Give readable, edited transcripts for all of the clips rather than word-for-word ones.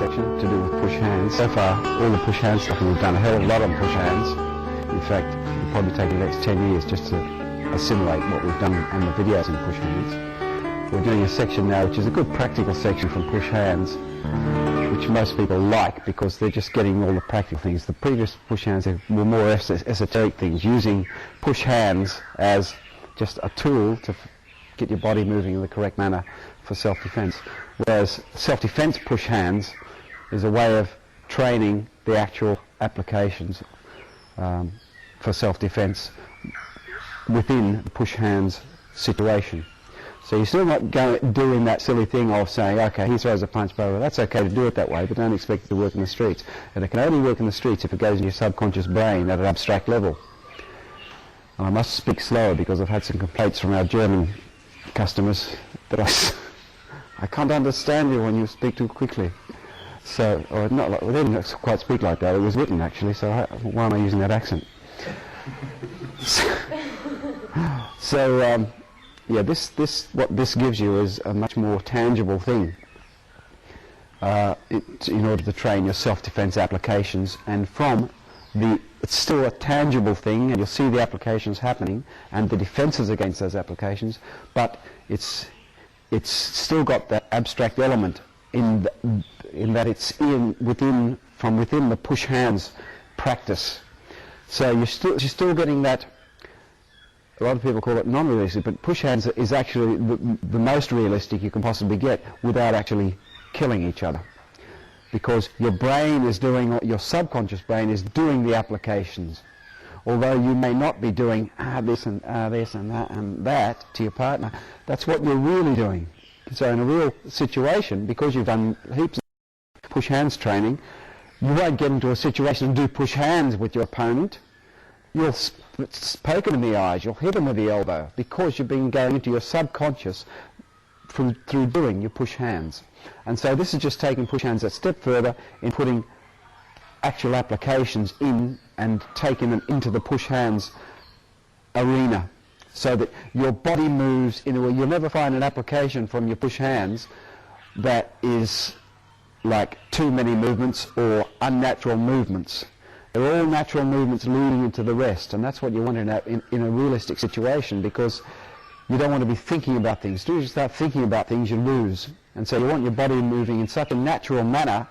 section to do with push hands. So far, all the push hand stuff, we've done a hell of a lot on push hands. In fact, it'll probably take the next 10 years just to assimilate what we've done on the videos in push hands. We're doing a section now which is a good practical section from push hands, which most people like because they're just getting all the practical things. The previous push hands were more esoteric things, using push hands as just a tool to get your body moving in the correct manner for self-defense. Whereas self-defense push hands is a way of training the actual applications for self-defense within the push hands situation. So you're still not doing that silly thing of saying, okay, he throws a punch, blah, blah, that's okay to do it that way, but don't expect it to work in the streets. And it can only work in the streets if it goes in your subconscious brain at an abstract level. And I must speak slower because I've had some complaints from our German customers that I can't understand you when you speak too quickly. So, or not like, well, they didn't quite speak like that, it was written actually, so why am I using that accent? Yeah, what this gives you is a much more tangible thing in order to train your self-defense applications, and it's still a tangible thing, and you'll see the applications happening and the defenses against those applications, but it's still got that abstract element in that it's from within the push hands practice. So you're still getting that. A lot of people call it non-realistic, but push hands is actually the most realistic you can possibly get without actually killing each other. Because your brain is doing, your subconscious brain is doing the applications. Although you may not be doing this and that to your partner, that's what you're really doing. So in a real situation, because you've done heaps of push hands training, you won't get into a situation and do push hands with your opponent. You'll poke him in the eyes, you'll hit him with the elbow, because you've been going into your subconscious through doing your push hands. And so this is just taking push hands a step further in putting actual applications in and taking them into the push hands arena, so that your body moves in a way. You'll never find an application from your push hands that is like too many movements or unnatural movements. They're all natural movements leading into the rest, and that's what you want in a realistic situation, because you don't want to be thinking about things. As soon as you start thinking about things, you lose. And so you want your body moving in such a natural manner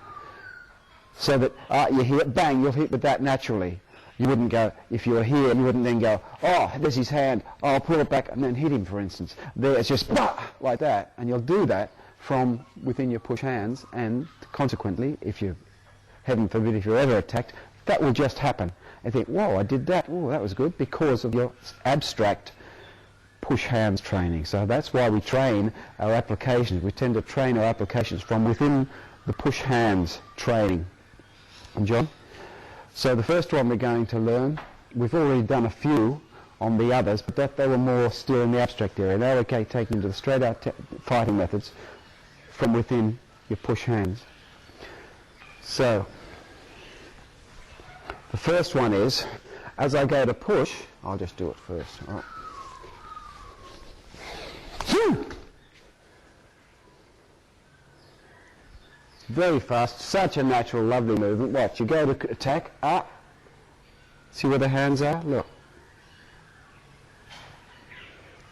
so that you hit, bang, you'll hit with that naturally. You wouldn't go, if you were here, you wouldn't then go, oh, there's his hand, oh, I'll pull it back and then hit him, for instance. There, it's just like that, and you'll do that from within your push hands, and consequently, if you, heaven forbid, if you're ever attacked, that will just happen. And think, whoa, I did that. Oh, that was good, because of your abstract push hands training. So that's why we train our applications. We tend to train our applications from within the push hands training. And John? So the first one we're going to learn, we've already done a few on the others, but they were more still in the abstract area. Now we're taking into the straight out fighting methods from within your push hands. So the first one is, as I go to push, I'll just do it first. All right. Very fast, such a natural, lovely movement. Watch, you go to attack, see where the hands are? Look.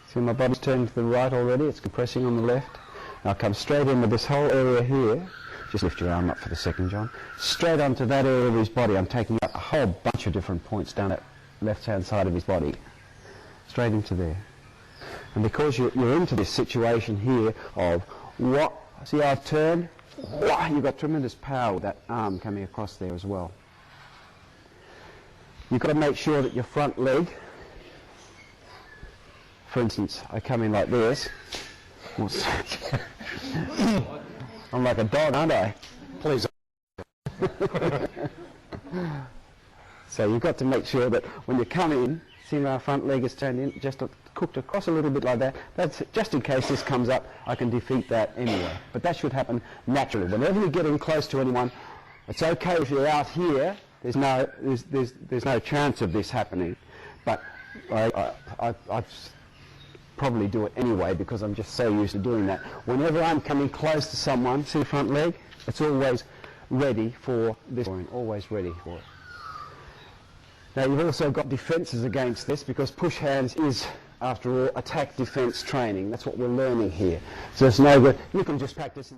See my body's turning to the right already, it's compressing on the left. Now come straight in with this whole area here. Just lift your arm up for the second, John. Straight onto that area of his body. I'm taking out a whole bunch of different points down that left-hand side of his body. Straight into there. And because you're into this situation here of what, see how I've turned? Wow, you've got tremendous power with that arm coming across there as well. You've got to make sure that your front leg, for instance, I come in like this. I'm like a dog, aren't I? Please. So you've got to make sure that when you come in, see my front leg is turned in, just cooked across a little bit like that. That's just in case this comes up, I can defeat that anyway. But that should happen naturally. Whenever you're getting close to anyone, it's okay if you're out here. There's no chance of this happening. But I probably do it anyway because I'm just so used to doing that. Whenever I'm coming close to someone, see the front leg, it's always ready for this point, always ready for it. Now you've also got defences against this, because push hands is, after all, attack defence training. That's what we're learning here. So it's no good. You can just practice